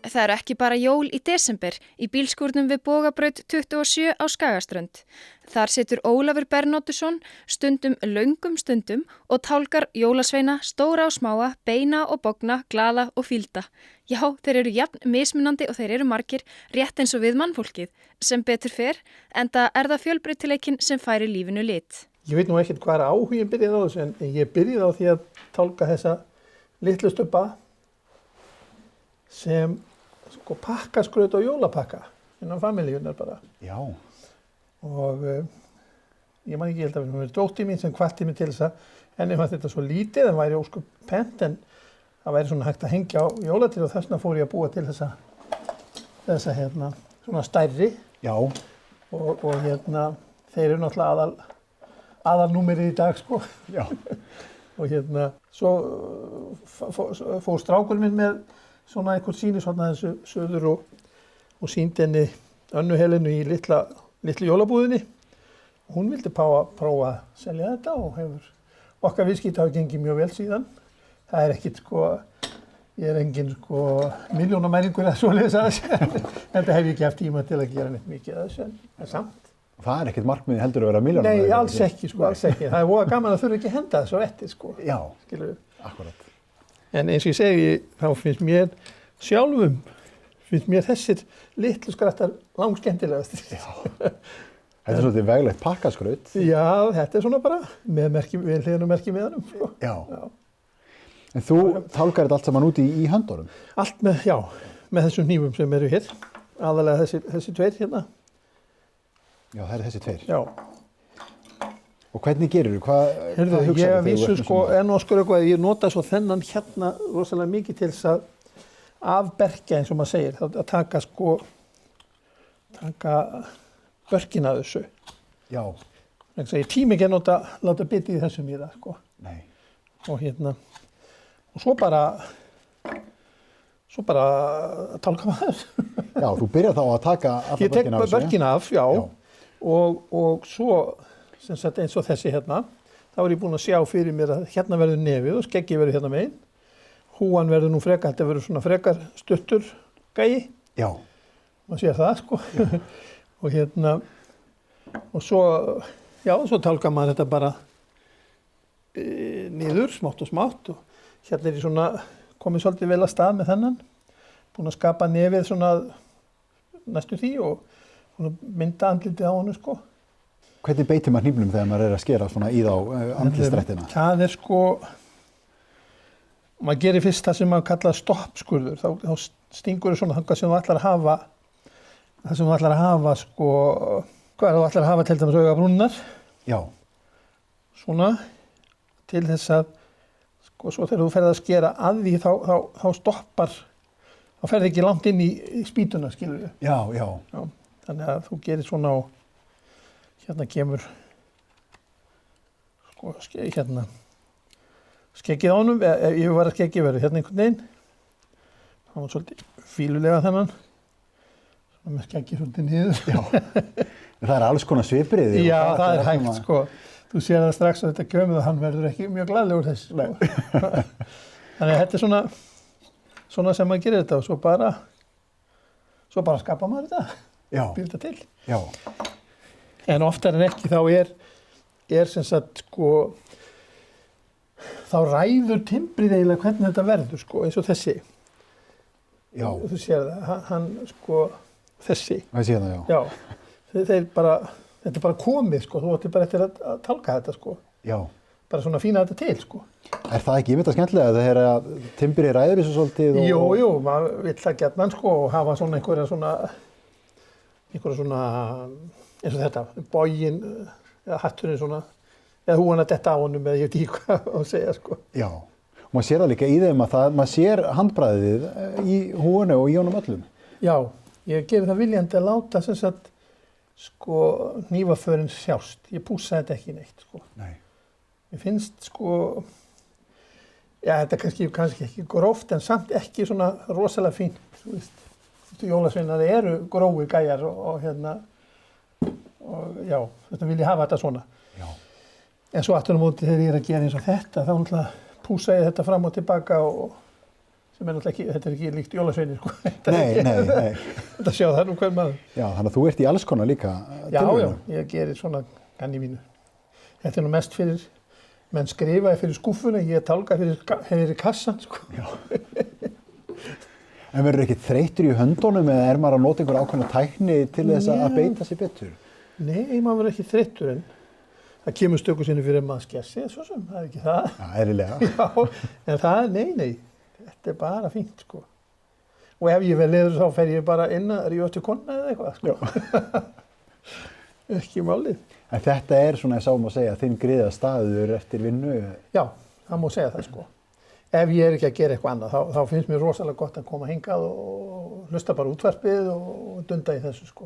Það eru ekki bara jól í desember í bílskúrnum við Bogabraut 27 á Skagaströnd. Þar situr Ólafur Bernódusson stundum löngum stundum og tálkar jólasveina stóra og smáa, beina og bogna, glaða og fílda. Já, þeir eru jafn mismunandi og þeir eru margir, rétt eins og við mannfólkið, sem betur fer, enda er það fjölbreytileikinn sem færir lífinu lit. Ég veit nú ekkert hvað áhuginn byrjaði á þessu, en ég byrjaði á því að tálka þessa litlu stubba sem pakkaskraut og jólapakka innan familíunar bara. Já. Og ég man ekki, ég held að það var dóttir mín sem hvatti mig til þess að henni fannst þetta svo lítið, en væri óskup pent, en það væri svona hægt að hengja á jólatré og þess vegna fór ég að búa til þessa svona stærri. Já. Og þeir eru náttúrulega aðalnúmerið í dag, sko. Já. Og svo fór strákur minn með svona einhver sýnishorn að þessu söður og sýndi henni Önnu Helenu í litlu jólabúðinni. Hún vildi prófa að selja þetta og okkar viðskipti hafa gengið mjög vel síðan. Það er ekkit, ég er engin milljónamæringur eða svoleiðis að þessu, en það hef ég ekki haft tíma til að gera neitt mikið að þessu, en samt. Það er ekkert markmið heldur að vera milljónamæringur? Nei, alls ekki, alls ekki. Það er voða gaman að þurfa ekki að henda þessu vetti, Já, skilurðu. akkurat. En eins og ég segi, þá finnst mér sjálfum, þessir litlu skrattar langskemmtilegast. Já. Þetta er svolítið veglegt pakkaskraut. Já, þetta er svona bara með hliðinu merki með hann. Já. En þú tálkar þetta allt saman út í höndunum? Allt með þessum hnífum sem eru hér. Aðalega þessi tveir hérna. Já, það eru þessi tveir. Já. Og hvernig gerirðu? Hvað Heyrðu, hugsarðu ég þegar þú vísu ert með enn og eitthvað, ég nota svo þennan hérna rosalega mikið til þess að afberkja, eins og maður segir, að taka börkina af þessu. Já. Ég tími ekki að láta bitið í þessum í það, Nei. Og svo bara tálka maður. Já, þú byrjar þá að taka alla Ég tek börkina af þessu. börkina af, já. Og svo, sem sagt eins og þessi hérna, þá er ég búinn að sjá fyrir mér að hérna verður nefið og skeggið verður hérna megin. Húan verður nú frekar, þetta verður svona frekar stuttur gæi. Já. Maður sér það, og svo tálkar maður þetta bara niður, smátt og smátt, og hérna er ég svona komið svolítið vel að stað með þennan, búinn að skapa nefið svona næstu því og mynda andlitið á honum, Hvernig beitir maður hnífnum þegar maður er að skera svona í þá andlitsdrættina? Það er maður gerir fyrst það sem maður kallar stoppskurður, þá stingur þau svona þangað sem þú ætlar að hafa, hvað þú ætlar að hafa til dæmis augabrúnnar. Já. Svona, til þess að, svo þegar þú ferð að skera að því þá stoppar, þá ferð ekki langt inn í spýtuna, skilurðu. Já. Þannig að þú gerir svona og hérna kemur, skeggið á honum, ég var að skeggið verið hérna einhvern veginn. Það var svolítið fílulega þennan, svona með skeggið svolítið niður. Já, það er alls konar svipriði. Já, það er hægt, Þú sér það strax að þetta gömur og hann verður ekki mjög glaðlegur þessi. Þannig að þetta er svona sem maður gerir þetta og svo bara skapar maður þetta. Já. Býr þetta til. Já. En oftar en ekki þá er sem sagt þá ræður timbrið eiginlega hvernig þetta verður eins og þessi. Já. Þú sér það, hann þessi. Það sé það, já. Þetta er bara komið, þú ættir bara eftir að tálka þetta, Já. Bara svona fína þetta til, Er það ekki einmitt skemmtilega að það er að timbrið ræður þessu svolítið? Jú, maður vill það gjarnan, og hafa svona einhverja svona, eins og þetta, boginn, eða hatturinn svona, eða húan að detta á honum, eða ég veit ekki hvað að segja, Já, og maður sér það líka í þeim að maður sér handbragðið í húinu og í honum öllum. Já, ég gerir það viljandi að láta sem sagt, hnífaförin sjást. Ég pússa þetta ekki neitt, Nei. Mér finnst, þetta er kannski ekki gróft, en samt ekki svona rosalega fínt, þú veist. Jólasveinar eru grófir gæjar og þetta vil ég hafa þetta svona. Já. En svo aftur á móti þegar ég er að gera eins og þetta, þá náttúrulega pússa ég þetta fram og tilbaka og sem náttúrulega ekki, þetta ekki líkt jólasveinir, sko. Nei. Þetta sjá það nú hver maður. Já, þannig að þú ert í alls konar líka Já, ég gerir svona ganni mínu. Þetta nú mest fyrir, menn skrifaði fyrir skúffuna, ég tálka fyrir kassan, sko. Já. En verður ekki þreyttur í höndunum eða maður að nota einhver ákveðna tækni til þess að beita sér betur? Nei, maður verður ekki þreyttur en það kemur stöku sinni fyrir maður skessið, svo sem, það ekki það. Já, eðlilega. Já, en það, nei, þetta bara fínt, sko. Og ef ég vel leður þá fer ég bara inn að rífa til konna eða eitthvað, sko. Ekki málið. En þetta svona, ég sá að segja, þinn griða staður eftir vinnu? Já, það má segja það, sko. Ef ég ekki að gera eitthvað annað, þá finnst mér rosalega gott að koma hingað og hlusta bara útvarpið og dunda í þessu, sko.